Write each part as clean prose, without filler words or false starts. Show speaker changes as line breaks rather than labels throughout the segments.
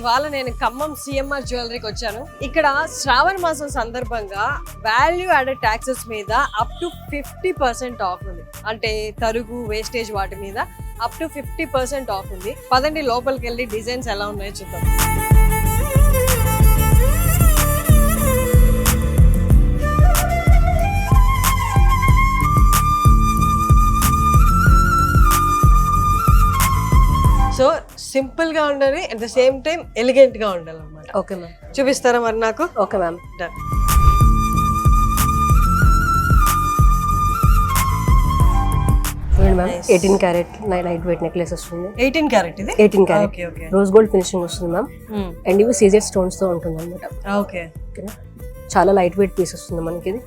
ఇవాళ నేను ఖమ్మం సిఎంఆర్ జ్యువెలరీకి వచ్చాను. ఇక్కడ శ్రావణ మాసం సందర్భంగా వాల్యూ యాడెడ్ ట్యాక్సెస్ మీద అప్ టు 50% ఆఫ్ ఉంది. అంటే తరుగు వేస్టేజ్ వాటి మీద అప్ టు 50% ఆఫ్ ఉంది. పదండి లోపలికి వెళ్ళి డిజైన్స్ ఎలా ఉన్నాయో చూద్దాం. సో సింపుల్ గా ఉండాలి, at the same time elegant గా ఉండాలి అన్నమాట.
ఓకే మ్యామ్,
చూపిస్తారా మరి నాకు?
Okay ma'am.
Done.
Ma'am 18 carrot light weight necklace వస్తుంది.
18 క్యారెట్ ఇది?
18 carrot
okay okay.
Rose gold finishing వస్తుంది మ్యామ్. అండ్ ఇవి సీజెడ్ స్టోన్స్ తో ఉంటుంది అనమాట.
ఓకే
ఓకేనా, చాలా లైట్ వెయిట్ పీస్ వస్తుంది మనకి. ఇది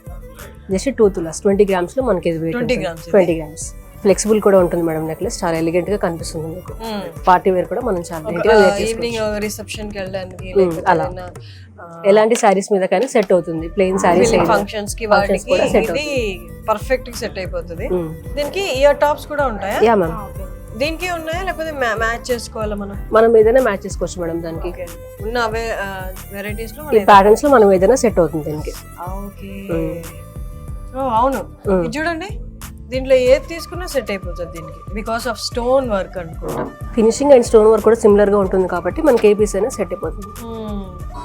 జస్ట్ 2 తులాస్ 20 గ్రామ్స్ లో మనకి ఇది వెయిట్
20 grams.
20 గ్రామ్స్. ఫ్లెక్సిబుల్ కూడా ఉంటుంది మేడం నెక్లెస్, చాలా ఎలిగెంట్ గా కనిపిస్తుంది మీకు. పార్టీ వేర్ కూడా మనం చాలా నీట్ గా వేర్
ఈవినింగ్
చేసుకోవచ్చు.
రిసెప్షన్ కి వెళ్ళడానికి
అలా ఎలాంటి సారీస్ మీద కానీ సెట్ అవుతుంది. ప్లెయిన్ సారీస్
ఫంక్షన్స్ కి వాటికి
కూడా సెట్
ఇది పర్ఫెక్ట్ గా సెట్ అయిపోతుంది. దీనికి ఇయర్ టాప్స్ కూడా ఉంటాయా?
యా మ్యామ్,
దీనికి ఉన్నాయా లేకపోతే మ్యాచ్ చేసుకోవాలా మనం
ఏదైనా మ్యాచ్ చేసుకోవచ్చు మేడం దానికి.
ఉన్న అవే వెరైటీస్ లో
ఈ ప్యాటర్న్స్ లో మనం ఏదైనా సెట్ అవుతుంది దీనికి.
ఓకే. ఓ అవును, ఇది చూడండి, దీంట్లో ఏది తీసుకున్నా సెట్ అయిపోతుంది దీనికి, బికాస్ ఆఫ్ స్టోన్ వర్క్ అనుకుంటా.
ఫినిషింగ్ అండ్ స్టోన్ వర్క్ కూడా సిమిలర్ గా ఉంటుంది కాబట్టి మనకి ఏ పీస్ అయినా సెట్ అయిపోతుంది.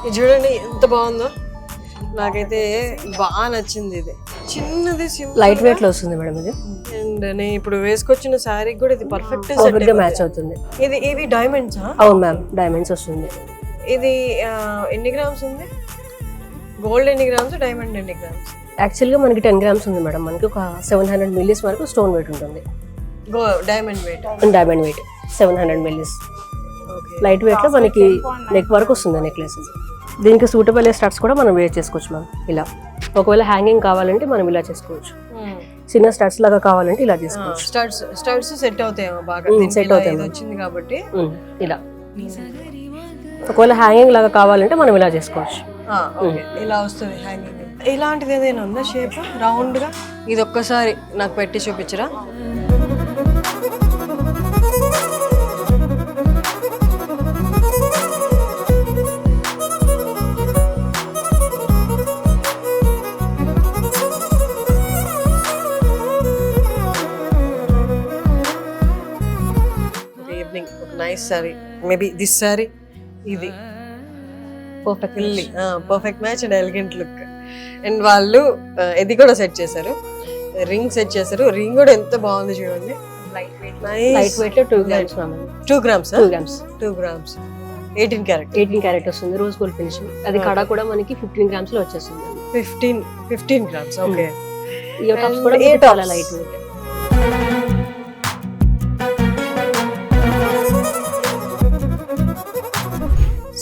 ఇది చూడండి ఎంత బాగుందో, నాకైతే బాగా నచ్చింది. ఇది చిన్నది
లైట్ వెయిట్ లో వస్తుంది మేడం ఇది.
అండ్ నేను ఇప్పుడు వేసుకొచ్చిన శారీ కూడా ఇది పర్ఫెక్ట్
గా మ్యాచ్ అవుతుంది.
ఇవి డైమండ్స్?
అవును మ్యామ్, డైమండ్స్ వస్తుంది.
ఇది ఎన్ని గ్రామ్స్ ఉంది? గోల్డ్ ఎన్ని గ్రామ్స్, డైమండ్ ఎన్ని గ్రామ్స్?
యాక్చువల్ గా మనకి 10 గ్రామ్స్ ఉంది మేడం. మనకి ఒక 700 మిల్లీస్ వరకు స్టోన్ వెయిట్ ఉంటుంది.
Diamond weight?
Diamond weight 700 millis. Light weight లో మనకి నెక్ వరకు వస్తుంది నెక్లెస్. దీనికి సూటబుల్ అయ్యే స్టడ్స్ కూడా మనం వేర్ చేసుకోవచ్చు మ్యామ్. ఇలా ఒకవేళ హ్యాంగింగ్ కావాలంటే మనం ఇలా చేసుకోవచ్చు. చిన్న స్టడ్స్ లాగా కావాలంటే ఇలా చేసుకోవచ్చు.
స్టడ్స్ సెట్ అవుతాయేమో బాగా,
సెట్ అవుతాయి
వచ్చింది కాబట్టి.
ఇలా ఒకవేళ హ్యాంగింగ్ లాగా కావాలంటే మనం ఇలా చేసుకోవచ్చు.
ఇలా వస్తుంది హ్యాంగింగ్. ఇలాంటిది ఏదైనా ఉందా షేప్ రౌండ్ గా? ఇది ఒక్కసారి నాకు పెట్టి చూపించరా? ఈవినింగ్ ఒక nice sari, maybe this sari, ఇది perfect match and elegant look. And వాళ్ళు ఇది కూడా సెట్ చేశారు, రింగ్ సెట్ చేశారు. రింగ్ కూడా ఎంత బాగుంది చూడండి,
లైట్ వెయిట్ లో 2 grams.
2 grams?
2 grams
18 carat.
18 carat వస్తుంది. Rose gold finishing. అది కడ కూడా మనకి 15 గ్రామ్స్ లో వచ్చేస్తుంది.
15 గ్రామ్స్. ఓకే.
ఇయర్ టాప్స్ కూడా చాలా లైట్ వెయిట్.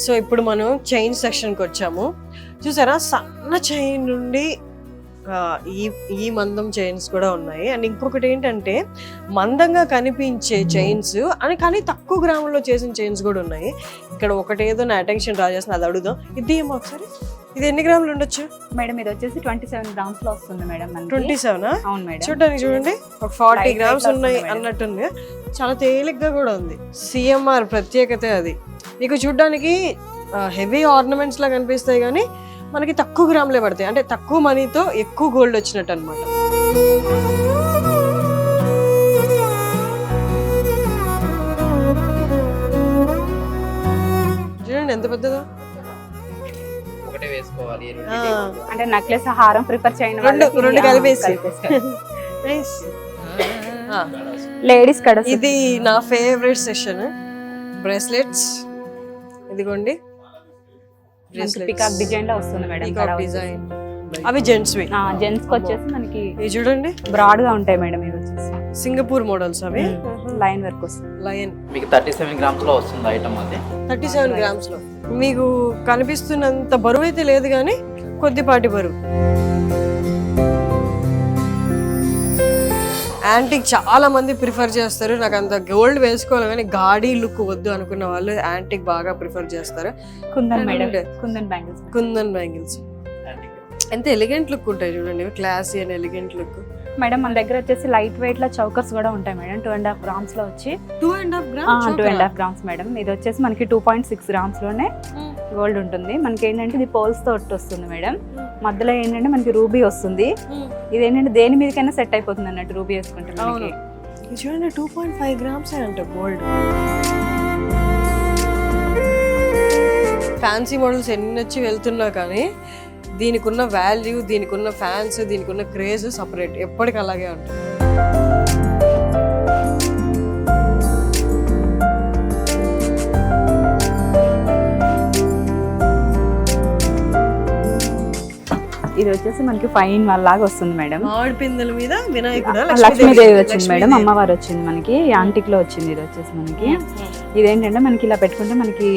సో ఇప్పుడు మనం చైన్ సెక్షన్కి వచ్చాము. చూసారా, సన్న చైన్ నుండి ఈ మందం చైన్స్ కూడా ఉన్నాయి. అండ్ ఇంకొకటి ఏంటంటే మందంగా కనిపించే చైన్స్ అని కానీ తక్కువ గ్రాముల్లో చేసిన చైన్స్ కూడా ఉన్నాయి. ఇక్కడ ఒకటేదో నా అటెన్షన్ డ్రా చేస్తుంది, అది అడుగుదాం. ఇది ఏమో ఒకసారి, ఇది ఎన్ని గ్రాములు ఉండొచ్చు
మేడం? ఇది వచ్చేసి 27 గ్రామ్స్ లో వస్తుంది మేడం.
27?
అవును మేడం.
చూడడానికి చూడండి, ఒక 40 గ్రామ్స్ ఉన్నాయి అన్నట్టుంది. చాలా తేలిగ్గా కూడా ఉంది. సిఎంఆర్ ప్రత్యేకత అది. మీకు చూడడానికి హెవీ ఆర్నమెంట్స్ లా కనిపిస్తాయి కానీ మనకి తక్కువ గ్రాములే పడతాయి. అంటే తక్కువ మనీతో ఎక్కువ గోల్డ్ వచ్చినట్టు అనమాట. చూడండి ఎంత పెద్దదో.
అంటే నెక్లెస్ హారం ప్రిఫర్ చేయడం
రెండు కలిపేసి.
లేడీస్ కడ
ఇది నా ఫేవరెట్ సెషన్, బ్రేస్లెట్స్. ఇదిగోండి
పికాక్ డిజైన్ లో వస్తుంది మేడం.
డిజైన్ అవి జెంట్స్ వి.
జెంట్స్ కి వచ్చేసి మనకి
ఇది చూడండి
బ్రాడ్ గా ఉంటాయి మేడం. ఇవి వచ్చేసి
సింగపూర్ మోడల్స్. అవి
లైన్ వర్క్ వస్తుంది.
లైన్
మీకు 37 గ్రామ్స్ లో వస్తుంది ఐటమ్. అది
37 గ్రామ్స్ లో మీకు కనిపిస్తున్నంత బరువు అయితే లేదు కానీ కొద్దిపాటి బరువు. యాంటిక్ చాలా మంది ప్రిఫర్ చేస్తారు. నాకు అంత గోల్డ్ వేసుకోవాలి కానీ గాడీ లుక్ వద్దు అనుకున్న వాళ్ళు యాంటిక్ బాగా ప్రిఫర్ చేస్తారు.
Kundan madam, kundan bangles.
Kundan bangles ఎంత ఎలిగెంట్ లుక్ ఉంటాయి చూడండి, classy and elegant look.
Madam మన దగ్గర వచ్చేసి లైట్ వెయిట్ లో చౌకర్స్ కూడా ఉంటాయి మేడం 2.5 గ్రామ్స్ లో వచ్చి
2.5 grams
2.5 గ్రామ్స్ మేడం. ఇది వచ్చేసి మనకి 2.6 గ్రామ్స్ లోనే గోల్డ్ ఉంటుంది. మనకి ఏంటంటే ఇది పోల్స్ తో వస్తుంది మేడం. మధ్యలో ఏంటంటే మనకి రూబీ వస్తుంది. ఇది ఏంటంటే దేని మీదకైనా సెట్ అయిపోతుంది అన్నట్టు రూబీ వేసుకుంటే మనకి.
ఇది చూడండి 2.5 grams అంట గోల్డ్. ఫ్యాన్సీ మోడల్స్ ఎన్ని వచ్చి వెళ్తున్నా కానీ దీనికి ఉన్న వాల్యూ, దీనికి ఉన్న ఫ్యాన్స్, దీనికి ఉన్న క్రేజ్ సపరేట్, ఎప్పటికి అలాగే ఉంటుంది.
ఇది వచ్చేసి మనకి ఫైన్ లాగా వస్తుంది మేడం.
మామిడి పిందెల మీద వినాయకుడు,
లక్ష్మీదేవి వచ్చింది మేడం, అమ్మవారు వచ్చింది మనకి యాంటిక్ లో వచ్చింది. ఇది వచ్చేసి మనకి ఇదేంటంటే మనకి ఇలా పెట్టుకుంటే మనకి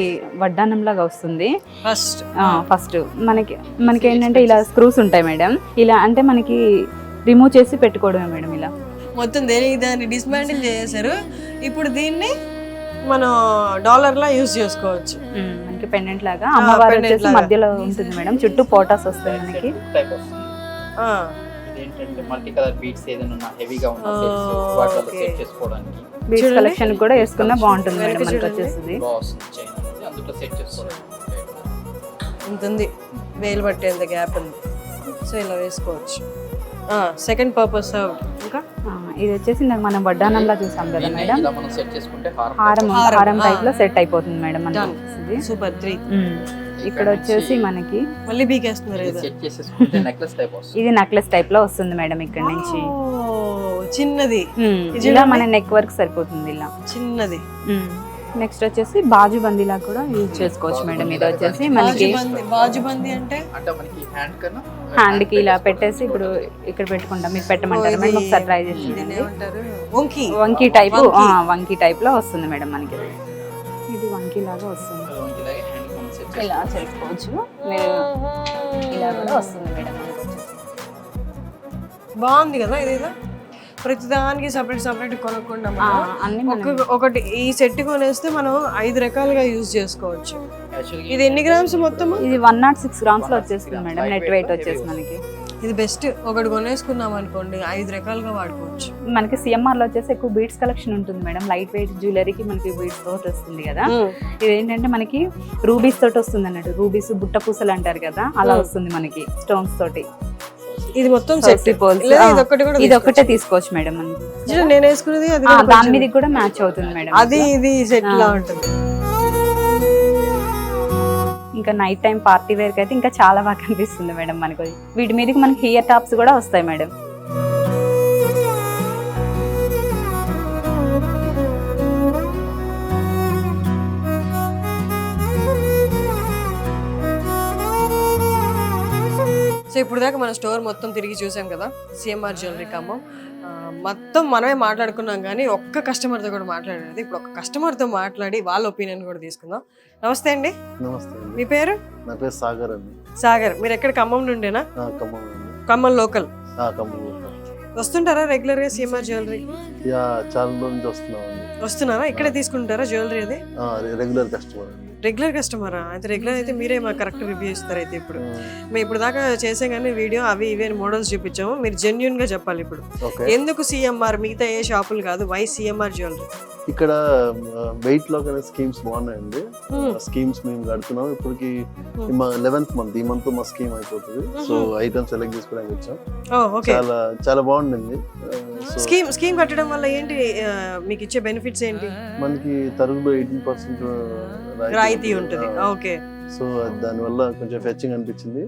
వడ్డానం లాగా వస్తుంది. ఫస్ట్ మనకి ఏంటంటే ఇలా స్క్రూస్ ఉంటాయి మేడం. ఇలా అంటే మనకి రిమూవ్ చేసి పెట్టుకోవడమే మేడం. ఇలా
మొత్తం దాన్ని డిస్మాంటిల్ చేసేసారు. ఇప్పుడు దీన్ని మనం డాలర్ లా యూజ్ చేసుకోవచ్చు.
మనకి పెండెంట్ లాగా అమ్మవారు వచ్చేసి మధ్యలో ఉంటుంది మేడం. చుట్టూ పోటాస్ వస్తాయి మనకి.
టైప్ వస్తుంది. ఇదేంటంటే మల్టీ కలర్ బీడ్స్ ఏదైనా ఉన్నా హెవీగా ఉన్న సెట్స్ వాటిలో సెట్ చేసుకోవడానికి
బీడ్స్ కలెక్షన్ కూడా వేసుకున్నా బాగుంటుంది మేడం. మనకి వచ్చేసి
బాగుంది చైన్ అనేది, అందులో సెట్ చేసుకోవడానికి
ఇంత ఉంది, వేలు పట్టేంత గ్యాప్ ఉంది. సో ఇలా వేసుకోవచ్చు. సెకండ్ పర్పస్ ఇంకా
ఇది వచ్చేసి మనం వడ్డానంలా చూసాం కదా మేడం.
ఇలా మనం సెట్ చేసుకుంటే
హారం టైప్ లో సెట్ అయిపోతుంది మేడం మనకి.
సూపర్ 3.
ఇక్కడ వచ్చేసి మనకి
మళ్ళీ బీకేస్తున్నారు.
సెట్ చేసేసుకుంటే నెక్లెస్ టైప్ వస్తుంది.
ఇది నెక్లెస్ టైప్ లో వస్తుంది మేడం. ఇక్కడ నుంచి
చిన్నది,
ఇలా మన నెక్ వర్క్ సరిపోతుంది ఇలా
చిన్నది.
నెక్స్ట్ వచ్చేసి బాజు బందీలా కూడా యూజ్ చేసుకోవచ్చు మేడం. ఇది వచ్చేసి మనకి
బాజుబందీ అంటే
మనకి హ్యాండ్ కన్నా
హ్యాండ్ కి ఇలా పెట్టేసి ఇప్పుడు ఇక్కడ పెట్టుకుంటాం. మీకు పెట్టమంటారు మేడం, ఒకసారి ట్రై చేసి వంకీ టైప్, వంకీ టైప్ లో వస్తుంది మేడం మనకి. ఇది వంకీ లాగా వస్తుంది, ఇలా చేసుకోవచ్చు మీరు. ఇలా కూడా వస్తుంది మేడం మనకి వచ్చేసి.
బాగుంది కదా. ఇది ప్రతిదానికి సపరేట్ కొనకుండా
అన్ని
ఒకటి ఈ సెట్ కొనేస్తే మనం 5 రకాలుగా యూజ్ చేసుకోవచ్చు. ఇది ఎన్ని గ్రామ్స్ మొత్తం?
ఇది 106 గ్రామ్స్ లో వచ్చేస్తుంది మేడం. నెట్ వెయిట్ వచ్చేసి మనకి
ఇది బెస్ట్. ఒకటి కొనేసుకున్నాం అనుకోండి 5 రకాలుగా వాడుకోవచ్చు.
మనకి సిఎంఆర్ లో వచ్చేసి ఎక్కువ బీడ్స్ కలెక్షన్ ఉంటుంది మేడం. లైట్ వెయిట్ జ్యువెలరీకి మనకి బీడ్స్ తోటి వస్తుంది కదా. ఇది ఏంటంటే మనకి రూబీస్ తోటి వస్తుంది అన్నట్టు. రూబీస్ బుట్ట పూసలు అంటారు కదా, అలా వస్తుంది మనకి స్టోన్స్ తోటి.
ఇది మొత్తం సెట్.
ఇది ఒకటే తీసుకోవచ్చు మేడం.
నేను వేసుకున్నది
దాని మీద కూడా మ్యాచ్ అవుతుంది మేడం.
అది ఇది సెట్ లా ఉంటుంది.
ఇంకా నైట్ టైం పార్టీ వేర్ కి అయితే ఇంకా చాలా బాగా కనిపిస్తుంది మేడం మనకి. వీటి మీదకి మనకి హియర్ టాప్స్ కూడా వస్తాయి మేడం.
సో ఇప్పుడు దాకా మన స్టోర్ మొత్తం తిరిగి చూసాం కదా, సిఎంఆర్ జ్యువెలరీ ఖమ్మం. మొత్తం మనమే మాట్లాడుకున్నాం కానీ ఒక్క కస్టమర్తో కూడా మాట్లాడలేదు. ఇప్పుడు ఒక కస్టమర్తో మాట్లాడి వాళ్ళ ఒపీనియన్ కూడా తీసుకుందాం. నమస్తే అండి.
నమస్తే అండి.
మీ పేరు?
నా పేరు సాగర్ అండి.
సాగర్, మీరు ఎక్కడ ఖమ్మం నుండేనా?
ఖమ్మం అండి.
ఖమ్మం లోకల్.
ఖమ్మం లోకల్.
వస్తుంటారా రెగ్యులర్ గా సిఎంఆర్ జ్యువెలరీ?
చాలా రోజుల నుంచి వస్తున్నామండి.
వస్తున్నారా? ఇక్కడే తీసుకుంటారా జ్యువెలరీ? అది
రెగ్యులర్ కస్టమర్ అండి.
రెగ్యులర్ కస్టమరా? అయితే రెగ్యులర్ అయితే మీరే మాకు కరెక్ట్ రివ్యూ ఇస్తారు. అయితే ఇప్పుడు మేము ఇప్పుడు దాకా చేసాం కానీ వీడియో అవి ఇవే మోడల్స్ చూపించాము. మీరు జెన్యున్ గా చెప్పాలి ఇప్పుడు. ఎందుకు సిఎంఆర్, మిగతా ఏ షాపులు కాదు, వై సిఎంఆర్ జ్యువెలరీ?
ఇక్కడ వెయిట్ లో స్కీమ్స్ బాగున్నాయండి. స్కీమ్స్ మేము కడుతున్నాం. ఇప్పటికి మా 11th మంత్, ఈ మంత్ మా స్కీమ్ అయిపోతుంది. సో ఐటమ్స్ సెలెక్ట్ చేసుకోవడానికి వచ్చాం. చాలా బాగుంటుంది.
స్కీమ్ కట్టడం వల్ల ఏంటి మీకు ఇచ్చే బెనిఫిట్స్ ఏంటి?
మనకి తరుగులో 18%
రాయితీ ఉంటుంది. ఓకే.
సో దాని వల్ల కొంచెం ఫెచ్చింగ్ అనిపించింది.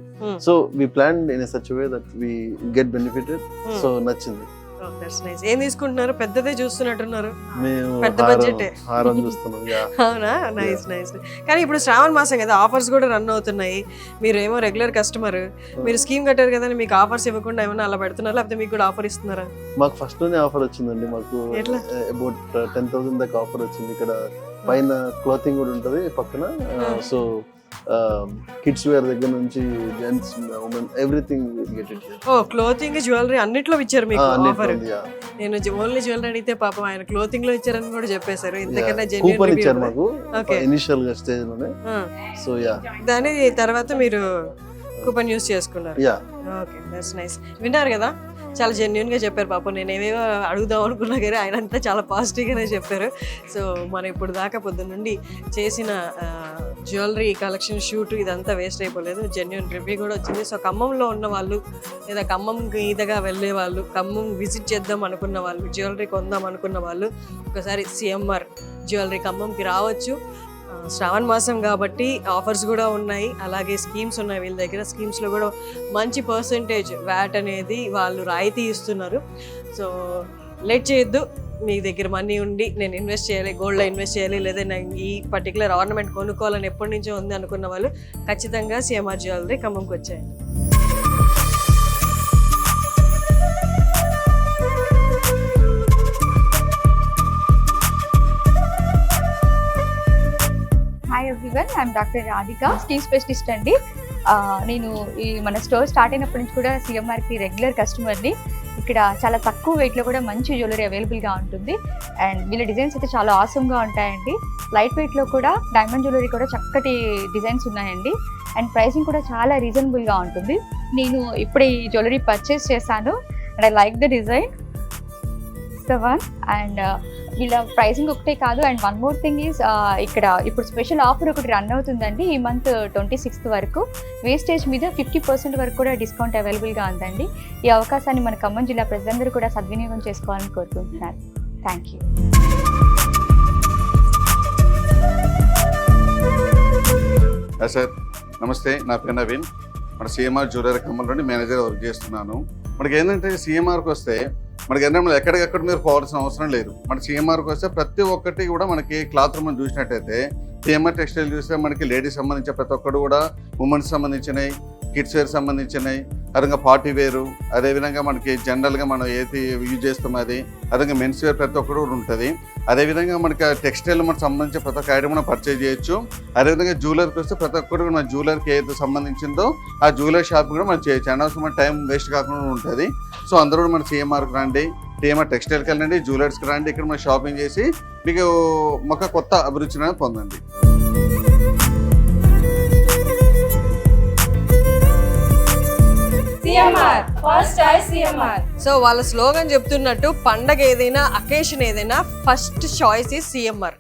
So we plan in such way that we get benefited. So నచ్చింది.
ఏం తీసుకుంటున్నారు? పెద్దదే చూస్తున్నట్టున్నారు.
పెద్ద బడ్జెట్ హారం చూస్తున్నాం.
అవునా? Nice nice. కానీ ఇప్పుడు శ్రావణ మాసం కదా, ఆఫర్స్ కూడా రన్ అవుతున్నాయి. మీరు ఏమో రెగ్యులర్ కస్టమర్, మీరు స్కీమ్ కట్టారు కదా, మీకు ఆఫర్స్ ఇవ్వకుండా ఏమైనా అలా పెడుతున్నారా, లేకపోతే మీకు కూడా ఆఫర్ ఇస్తున్నారా?
మాకు ఫస్ట్ లోనే ఆఫర్ వచ్చిందండి. మాకు అబౌట్ 10,000 దాకా ఆఫర్ వచ్చింది. ఇక్కడ పైన క్లాతింగ్ కూడా ఉంటది పక్కన. సో కిడ్స్ వేర్ దగ్గర నుంచి gents, women, everything get it.
Oh, clothing, jewellery అన్నిట్లో ఇచ్చారు మీకు ఆఫర్. నేను ఓన్లీ జ్యువెలరీ అడిగితే పాపం ఆయన క్లోతింగ్ లో ఇచ్చారని కూడా చెప్పేశారు. ఇంతకన్నా
కూపన్ ఇచ్చారు మాకు ఇనిషియల్ గా స్టేజ్ లోనే. సో దాని
తర్వాత మీరు కూపన్ యూస్ చేసుకున్నారు. Okay, that's nice. విన్నారు కదా, చాలా జెన్యున్గా చెప్పారు పాపం. నేను ఏమేమో అడుగుదాం అనుకున్నా కానీ ఆయన అంతా చాలా పాజిటివ్గానే చెప్పారు. సో మనం ఇప్పుడు దాకా పొద్దున్న నుండి చేసిన జ్యువెలరీ కలెక్షన్ షూట్ ఇదంతా వేస్ట్ అయిపోలేదు, జెన్యున్ రివ్యూ కూడా వచ్చింది. సో ఖమ్మంలో ఉన్న వాళ్ళు లేదా ఖమ్మం ఈదగా వెళ్ళే వాళ్ళు, ఖమ్మం విజిట్ చేద్దాం అనుకున్న వాళ్ళు, జ్యువెలరీ కొందాం అనుకున్న వాళ్ళు ఒకసారి సిఎంఆర్ జ్యువెలరీ ఖమ్మంకి రావచ్చు. శ్రావణ మాసం కాబట్టి ఆఫర్స్ కూడా ఉన్నాయి, అలాగే స్కీమ్స్ ఉన్నాయి వీళ్ళ దగ్గర. స్కీమ్స్లో కూడా మంచి పర్సంటేజ్ వ్యాట్ అనేది వాళ్ళు రాయితీ ఇస్తున్నారు. సో లేట్ చేయొద్దు, మీ దగ్గర మనీ ఉండి నేను ఇన్వెస్ట్ చేయాలి, గోల్డ్లో ఇన్వెస్ట్ చేయాలి, లేదా నేను ఈ పర్టికులర్ ఆర్నమెంట్ కొనుక్కోవాలని ఎప్పటి నుంచో ఉంది అనుకున్న వాళ్ళు ఖచ్చితంగా సిఎంఆర్ జ్యువెలరీ ఖమ్మంకి వచ్చాయండి.
Hi everyone, I'm doctor Radhika, skin specialist అండి. నేను ఈ మన స్టోర్ స్టార్ట్ అయినప్పటి నుంచి కూడా సిఎంఆర్కి రెగ్యులర్ కస్టమర్ని. ఇక్కడ చాలా తక్కువ వెయిట్లో కూడా మంచి జ్యువెలరీ అవైలబుల్గా ఉంటుంది. అండ్ వీళ్ళ డిజైన్స్ అయితే చాలా ఆసమ్గా ఉంటాయండి. లైట్ వెయిట్లో కూడా డైమండ్ జ్యువెలరీ కూడా చక్కటి డిజైన్స్ ఉన్నాయండి. అండ్ ప్రైసింగ్ కూడా చాలా రీజనబుల్గా ఉంటుంది. నేను ఇప్పుడు ఈ జ్యువెలరీ పర్చేస్ చేశాను and I like the design one. And వీళ్ళ ప్రైసింగ్ ఒకటే కాదు, and one more thing is ఇక్కడ ఇప్పుడు స్పెషల్ ఆఫర్ ఒకటి రన్ అవుతుందండి ఈ మంత్ 26th వరకు. వేస్టేజ్ మీద 50% వరకు కూడా డిస్కౌంట్ అవైలబుల్గా ఉందండి. ఈ అవకాశాన్ని మన ఖమ్మం జిల్లా ప్రజలందరూ కూడా సద్వినియోగం చేసుకోవాలని కోరుకుంటున్నారు. Thank you.
సార్ నమస్తే, నా పేరు నవీన్. మన సిఎంఆర్ జ్యువెలరీ ఖమ్మంలోని మేనేజర్ వర్క్ చేస్తున్నాను. మనకి ఏంటంటే సిఎంఆర్కి వస్తే మనకి ఏంటంటే మనం ఎక్కడికెక్కడ మీరు పోవాల్సిన అవసరం లేదు. మన సిఎంఆర్కి వస్తే ప్రతి ఒక్కటి కూడా మనకి క్లాత్ మనం చూసినట్టయితే సిఎంఆర్ టెక్స్టైల్ చూస్తే మనకి లేడీస్ సంబంధించిన ప్రతి ఒక్కటి కూడా, ఉమెన్స్ సంబంధించినవి, కిడ్స్ వేర్ సంబంధించినవి, అదంగా పార్టీ వేరు, అదేవిధంగా మనకి జనరల్గా మనం ఏది యూజ్ చేస్తామో అది, అదంగా మెన్స్ వేర్ ప్రతి ఒక్కటి కూడా ఉంటుంది. అదేవిధంగా మనకి టెక్స్టైల్ మనకు సంబంధించిన ప్రతి ఒక్క ఐటమ్ మనం పర్చేజ్ చేయొచ్చు. అదేవిధంగా జ్యువెలర్కి వస్తే ప్రతి ఒక్కటి కూడా మన జ్యువెలర్కి ఏదైతే సంబంధించిందో ఆ జ్యువెలర్ షాప్ కూడా మనం చేయొచ్చు. అనవసరమైన టైం వేస్ట్ కాకుండా ఉంటుంది. సో అందరూ కూడా మన సిఎంఆర్కి రండి, సిఎంఆర్ టెక్స్టైల్కి వెళ్ళండి, జ్యువెలర్స్కి రండి. ఇక్కడ మనం షాపింగ్ చేసి మీకు ఒక కొత్త అభిరుచిని పొందండి.
సో వాళ్ళ స్లోగన్ చెప్తున్నట్టు పండగ ఏదైనా, అకేషన్ ఏదైనా, ఫస్ట్ చాయిస్ ఈజ్ సిఎంఆర్.